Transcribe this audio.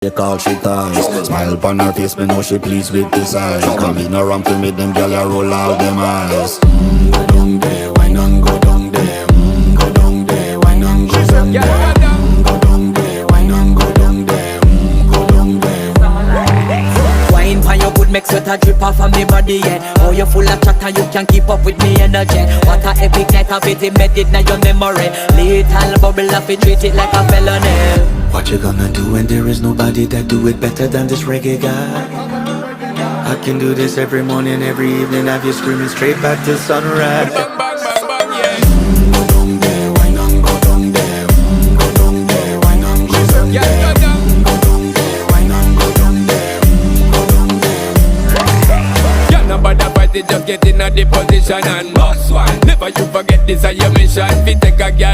They call she ties. Smile upon her face, me know she pleased with this eyes. Come in around to me, them gyal a roll out them eyes. Go down there, why not go down there? Go down there, why not go down there? Go down there, why not go down there? Go down there. Wine pan your good, make sweat a drip off of me body, yeah. Oh, you full of chatter, you can keep up with me energy. What a epic night of it, embedded in your memory. Little bubble of it, treat it like a felony. What you gonna do when there is nobody that do it better than this reggae guy? I can do this every morning, every evening, have you screaming straight back to sunrise. Bang, bang, bang, bang, yeah. Go down there, why not go down there? Go down there, why not go down Yeah, there? go down. Go down there, why not go down there? Go down there. Yeah, nobody fight it, just get in a the position and boss one. Never you forget this is your mission. Fi take a girl